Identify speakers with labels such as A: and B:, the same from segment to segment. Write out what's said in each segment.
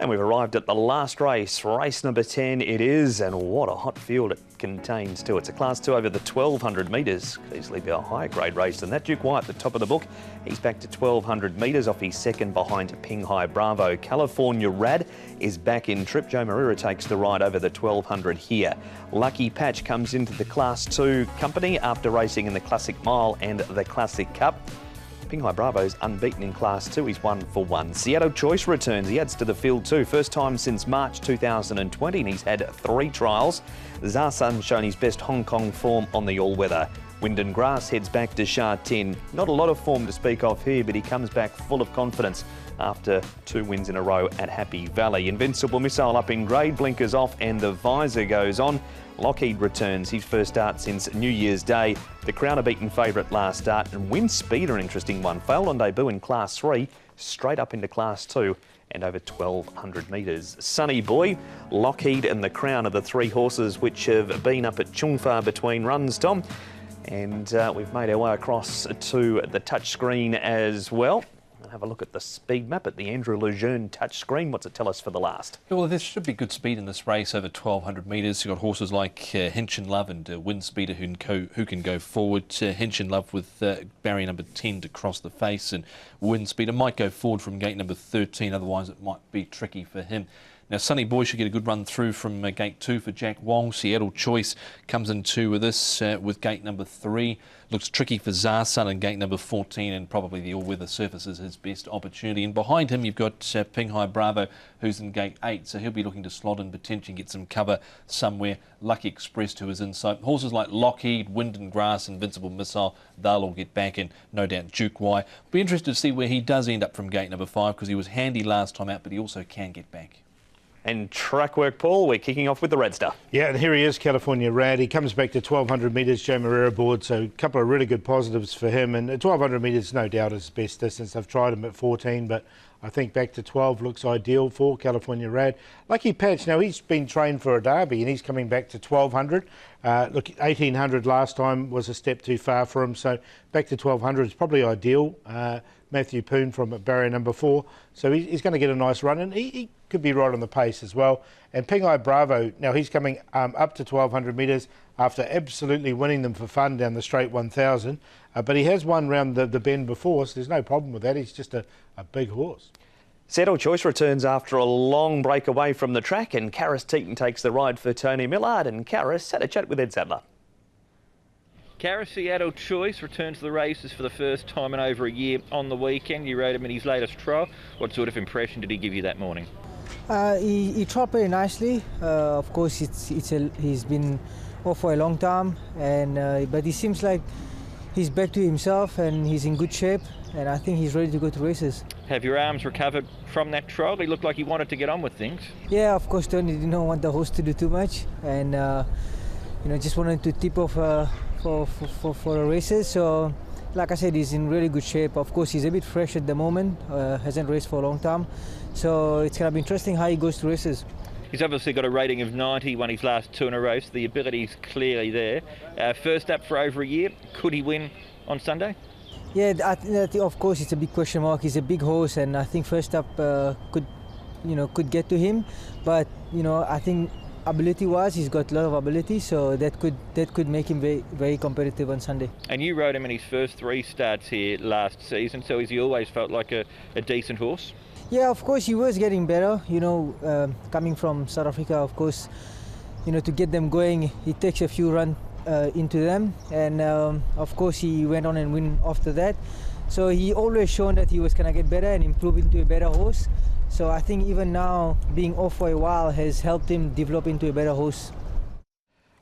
A: And we've arrived at the last race, race number 10 it is, and what a hot field it contains too. It's a Class 2 over the 1200 metres. Could easily be a higher grade race than that. Duke White at the top of the book. He's back to 1200 metres off his second behind Pinghai Bravo. California Rad is back in trip. Joe Marira takes the ride over the 1200 here. Lucky Patch comes into the Class 2 company after racing in the Classic Mile and the Classic Cup. Pinghai Bravo's unbeaten in Class 2. He's 1 for 1. Seattle Choice returns. He adds to the field too. First time since March 2020 and he's had 3 trials. Zarsun's shown his best Hong Kong form on the all-weather. Wind and Grass heads back to Sha Tin. Not a lot of form to speak of here, but he comes back full of confidence after 2 wins in a row at Happy Valley. Invincible Missile up in grade, blinkers off and the visor goes on. Lockheed returns his first start since New Year's Day. The Crown a beaten favourite last start, and Wind Speed an interesting one. Failed on debut in Class 3, straight up into Class 2 and over 1200 metres. Sunny Boy, Lockheed and the Crown are the 3 horses which have been up at Chungfa between runs, Tom. And we've made our way across to the touchscreen as well. Have a look at the speed map at the Andrew Lejeune touchscreen. What's it tell us for the last?
B: Well, there should be good speed in this race over 1200 metres. You've got horses like Hinch and Love and Wind Speeder who can go forward. Hinch and Love with barrier number 10 to cross the face, and Wind Speeder might go forward from gate number 13, otherwise it might be tricky for him. Now, Sunny Boy should get a good run through from gate 2 for Jack Wong. Seattle Choice comes in 2 with this, with gate number 3. Looks tricky for Zarsun in gate number 14, and probably the all-weather surface is his best opportunity. And behind him, you've got Pinghai Bravo, who's in gate 8, so he'll be looking to slot in, potentially get some cover somewhere. Lucky Express to his inside. Horses like Lockheed, Wind and Grass, Invincible Missile, they'll all get back in. No doubt Duke White. Be interested to see where he does end up from gate number 5, because he was handy last time out, but he also can get back.
A: And track work, Paul. We're kicking off with the red stuff.
C: Yeah, and here he is, California Rad. He comes back to 1200 metres, Joe Marira board, so a couple of really good positives for him. And 1200 metres, no doubt, is his best distance. I've tried him at 14, but I think back to 12 looks ideal for California Rad. Lucky Patch, now he's been trained for a derby and he's coming back to 1200. Look, 1800 last time was a step too far for him, so back to 1200 is probably ideal. Matthew Poon from barrier number 4, so he's going to get a nice run, and he could be right on the pace as well. And Pinghai Bravo, now he's coming up to 1200 metres after absolutely winning them for fun down the straight 1000, but he has won round the bend before, so there's no problem with that. He's just a big horse.
A: Seattle Choice returns after a long break away from the track, and Karis Teaton takes the ride for Tony Millard, and Karis had a chat with Ed Sadler.
D: Karis, Seattle Choice returns to the races for the first time in over a year on the weekend. You rode him in his latest trial. What sort of impression did he give you that morning?
E: He trot very nicely. Of course, he's been off for a long time, and but he seems like he's back to himself and he's in good shape, and I think he's ready to go to races.
D: Have your arms recovered from that trial? He looked like he wanted to get on with things.
E: Yeah, of course, Tony did not want the horse to do too much, and just wanted to tip off for the races. So, like I said, he's in really good shape. Of course, he's a bit fresh at the moment, hasn't raced for a long time, so it's going to be interesting how he goes to races.
D: He's obviously got a rating of 90, won his last 2 in a row, so the ability's clearly there. First up for over a year, could he win on Sunday?
E: Yeah, of course it's a big question mark. He's a big horse, and I think first up could get to him, but I think ability-wise, he's got a lot of ability, so that could make him very, very competitive on Sunday.
D: And you rode him in his first 3 starts here last season, so has he always felt like a decent horse?
E: Yeah, of course he was getting better. Coming from South Africa, of course, to get them going, it takes a few runs into them, and of course he went on and win after that. So he always shown that he was gonna get better and improve into a better horse. So I think even now, being off for a while has helped him develop into a better horse.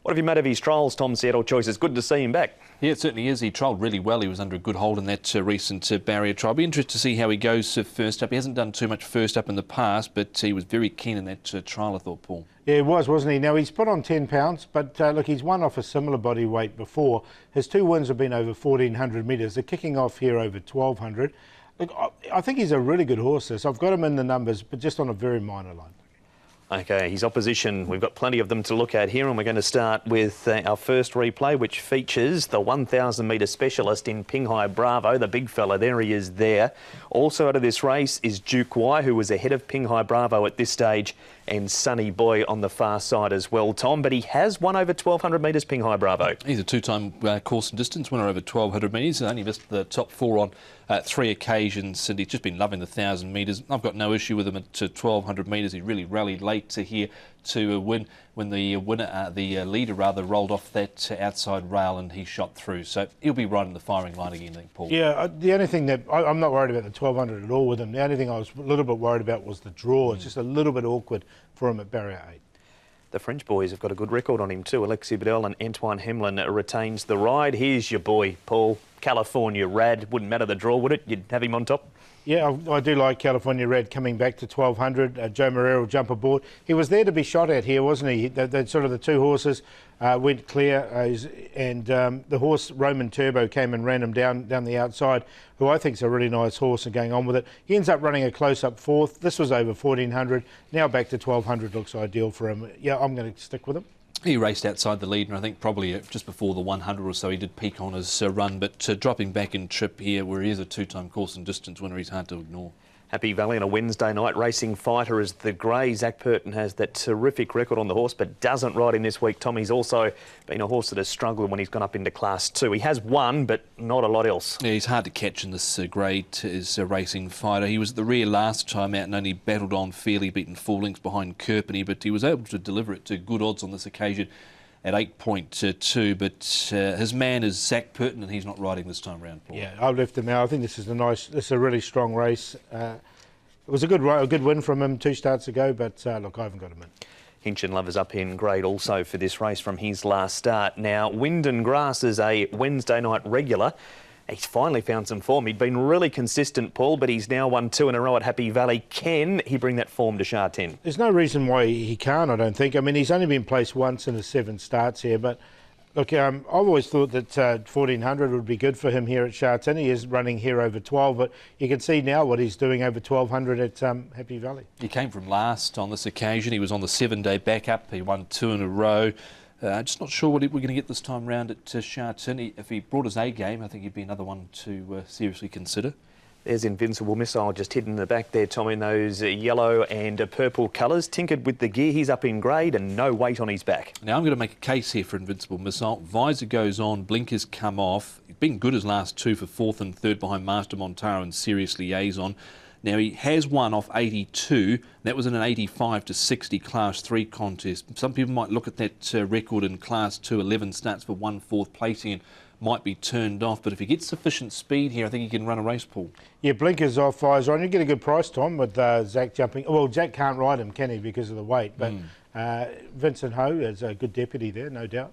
A: What have you made of his trials, Tom? Seattle Choice? It's good to see him back.
B: Yeah, it certainly is. He trialled really well. He was under a good hold in that recent barrier trial. I'll be interested to see how he goes first up. He hasn't done too much first up in the past, but he was very keen in that trial, I thought, Paul.
C: Yeah, he was, wasn't he? Now, he's put on 10 pounds, but look, he's won off a similar body weight before. His 2 wins have been over 1400 metres. They're kicking off here over 1200. Look, I think he's a really good horse, this. I've got him in the numbers, but just on a very minor line.
A: Okay, his opposition, we've got plenty of them to look at here, and we're going to start with our first replay, which features the 1,000 metre specialist in Pinghai Bravo, the big fella. There he is there. Also out of this race is Duke Y, who was ahead of Pinghai Bravo at this stage, and Sunny Boy on the far side as well, Tom. But he has won over 1,200 metres, Pinghai Bravo.
B: He's a two-time course and distance winner over 1,200 metres. Only missed the top 4 on 3 occasions, and he's just been loving the 1,000 metres. I've got no issue with him at 1,200 metres. He really rallied late to here to win when the leader rolled off that outside rail and he shot through. So he'll be right in the firing line again, I think, Paul.
C: Yeah, the only thing that I'm not worried about the 1,200 at all with him. The only thing I was a little bit worried about was the draw. It's just a little bit awkward for him at barrier 8.
A: The French boys have got a good record on him too. Alexis Bedell and Antoine Hemlin retains the ride. Here's your boy, Paul. California Rad. Wouldn't matter the draw, would it? You'd have him on top?
C: Yeah, I do like California Red coming back to 1,200. Joe Moreira will jump aboard. He was there to be shot at here, wasn't he? The sort of the two horses went clear, and the horse Roman Turbo came and ran him down the outside, who I think is a really nice horse and going on with it. He ends up running a close-up 4th. This was over 1,400. Now back to 1,200 looks ideal for him. Yeah, I'm going to stick with him.
B: He raced outside the lead, and I think probably just before the 100 or so he did peak on his run, but dropping back in trip here where he is a two-time course and distance winner, he's hard to ignore.
A: Happy Valley on a Wednesday night. Racing Fighter is the grey. Zach Purton has that terrific record on the horse, but doesn't ride him this week. Tommy's also been a horse that has struggled when he's gone up into Class 2. He has won, but not a lot else.
B: Yeah, he's hard to catch in this grade as a Racing Fighter. He was at the rear last time out and only battled on fairly, beaten 4 lengths behind Kerpenny, but he was able to deliver it to good odds on this occasion at 8.2, but his man is Zach Purton, and he's not riding this time round, Paul.
C: Yeah, I've left him out. I think this is a really strong race. It was a good win from him 2 starts ago, but look, I haven't got him in.
A: Hinch and Love is up in grade also for this race from his last start. Now, Wind and Grass is a Wednesday night regular. He's finally found some form. He'd been really consistent, Paul, but he's now won 2 in a row at Happy Valley. Can he bring that form to Sha Tin?
C: There's no reason why he can't, I don't think. I mean, he's only been placed once in the 7 starts here, but look, I've always thought that 1,400 would be good for him here at Sha Tin. He is running here over 12, but you can see now what he's doing over 1,200 at Happy Valley.
B: He came from last on this occasion. He was on the 7-day backup. He won 2 in a row. Just not sure what we're going to get this time round at Sha Tin. If he brought his A game, I think he'd be another one to seriously consider.
A: There's Invincible Missile just hidden in the back there, Tom, in those yellow and purple colours. Tinkered with the gear. He's up in grade and no weight on his back.
B: Now I'm going to make a case here for Invincible Missile. Visor goes on, blinkers come off. He's been good his last 2 for 4th and 3rd behind Master Montaro and Serious Liaison. Now, he has won off 82. That was in an 85 to 60 Class 3 contest. Some people might look at that record in Class 2, 11 starts for 1/4 placing, and might be turned off. But if he gets sufficient speed here, I think he can run a race, Paul. Yeah,
C: blinkers off, visor on. You get a good price, Tom, with Zach jumping. Well, Zach can't ride him, can he, because of the weight. But Vincent Ho is a good deputy there, no doubt.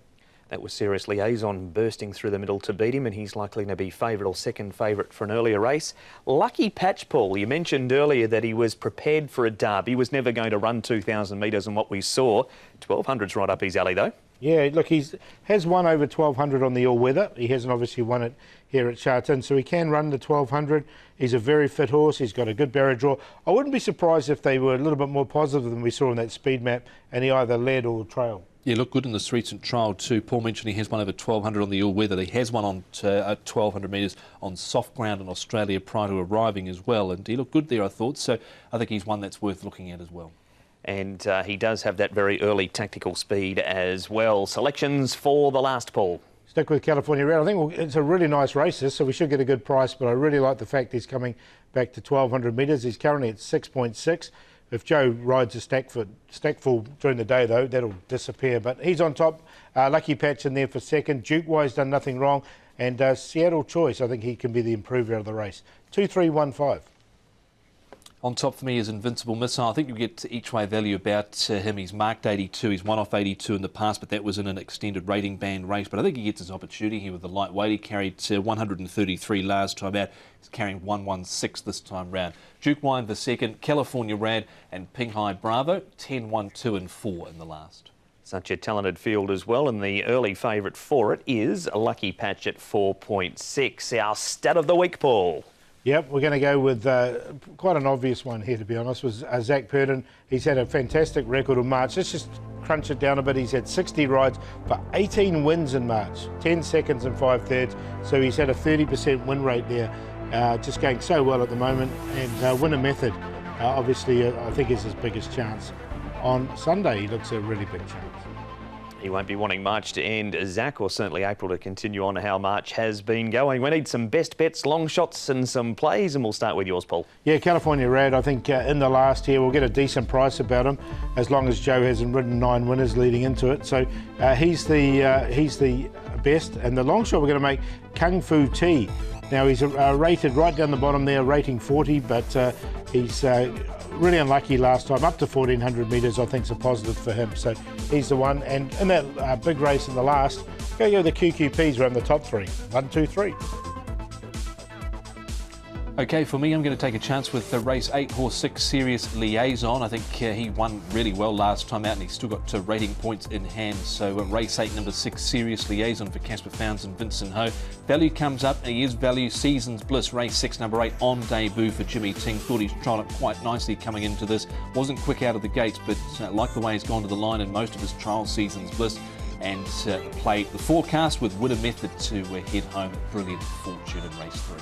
A: That was Serious Liaison bursting through the middle to beat him, and he's likely to be favourite or second favourite for an earlier race. Lucky Patch, Paul, you mentioned earlier that he was prepared for a derby. He was never going to run 2,000 metres, and what we saw, 1,200's right up his alley though.
C: Yeah, look, he has won over 1,200 on the all-weather. He hasn't obviously won it here at Sha Tin, so he can run the 1,200. He's a very fit horse. He's got a good barrier draw. I wouldn't be surprised if they were a little bit more positive than we saw in that speed map, and he either led or trailed.
B: Yeah, looked good in this recent trial too. Paul mentioned he has won over 1,200 on the all-weather. He has won on 1,200 metres on soft ground in Australia prior to arriving as well. And he looked good there, I thought. So I think he's one that's worth looking at as well.
A: And he does have that very early tactical speed as well. Selections for the last, Paul.
C: Stick with California Red. I think it's a really nice race, so we should get a good price. But I really like the fact he's coming back to 1,200 metres. He's currently at 6.6. If Joe rides a stack full during the day, though, that'll disappear. But he's on top. Lucky Patch in there for second. Duke Y's done nothing wrong. And Seattle Choice, I think he can be the improver of the race. 2-3-1-5.
B: On top for me is Invincible Missile. I think you get each way value about him. He's marked 82. He's won off 82 in the past, but that was in an extended rating band race. But I think he gets his opportunity here with the lightweight. He carried 133 last time out. He's carrying 116 this time round. Duke Wine the second, California Rad and Pinghai Bravo, 10, 1, 2 and 4 in the last.
A: Such a talented field as well, and the early favourite for it is a Lucky Patch at 4.6. Our stat of the week, Paul.
C: Yep, we're going to go with quite an obvious one here, to be honest, was Zach Purden. He's had a fantastic record of March. Let's just crunch it down a bit. He's had 60 rides, but 18 wins in March, 10 seconds and 5/3. So he's had a 30% win rate there. Just going so well at the moment. And winner method, obviously, I think is his biggest chance. On Sunday, he looks a really big chance.
A: He won't be wanting March to end, Zach, or certainly April to continue on how March has been going. We need some best bets, long shots and some plays, and we'll start with yours, Paul.
C: Yeah, California Rad, I think in the last year we'll get a decent price about him, as long as Joe hasn't ridden 9 winners leading into it. So he's the best. And the long shot we're going to make, Kung Fu Tea. Now he's rated right down the bottom there, rating 40, but he's really unlucky last time. Up to 1,400 metres, I think, is a positive for him. So he's the one. And in that big race in the last, go the QQPs around the top 3. 1, 2, 3.
B: Okay, for me, I'm going to take a chance with the race 8, horse 6, Serious Liaison. I think he won really well last time out, and he's still got rating points in hand. So race 8, number 6, Serious Liaison for Casper Founds and Vincent Ho. Value comes up, and he is value. Seasons Bliss, race 6, number 8, on debut for Jimmy Ting. Thought he's trialled it quite nicely coming into this. Wasn't quick out of the gates, but like the way he's gone to the line in most of his trial Seasons Bliss. And played the forecast with winner method to head home at Brilliant Fortune in race 3.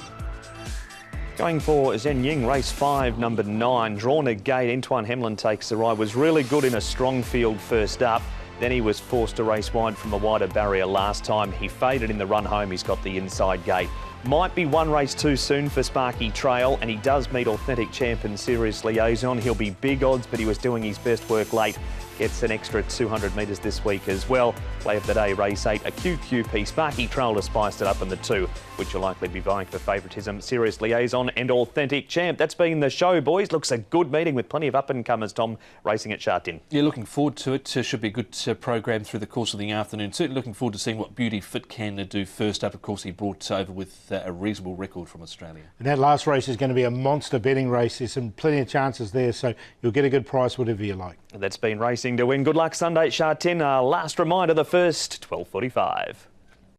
A: Going for Zhen Ying, race 5, number 9, drawn a gate. Antoine Hemlin takes the ride. Was really good in a strong field first up. Then he was forced to race wide from a wider barrier last time. He faded in the run home. He's got the inside gate. Might be one race too soon for Sparky Trail, and he does meet authentic champ and Serious Liaison. He'll be big odds, but he was doing his best work late. Gets an extra 200 metres this week as well. Play of the day, race 8, a QQP. Sparky Trail to spice it up in the 2, which will likely be vying for favouritism. Serious Liaison and authentic champ. That's been the show, boys. Looks a good meeting with plenty of up-and-comers, Tom, racing at Sha Tin.
B: Yeah, looking forward to it. Should be a good program through the course of the afternoon. Certainly looking forward to seeing what Beauty Fit can do first up. Of course, he brought over with a reasonable record from Australia.
C: And that last race is going to be a monster betting race. There's some plenty of chances there, so you'll get a good price whatever you like.
A: That's been Racing to Win. Good luck Sunday at Sha Tin. Last reminder, the first 12:45.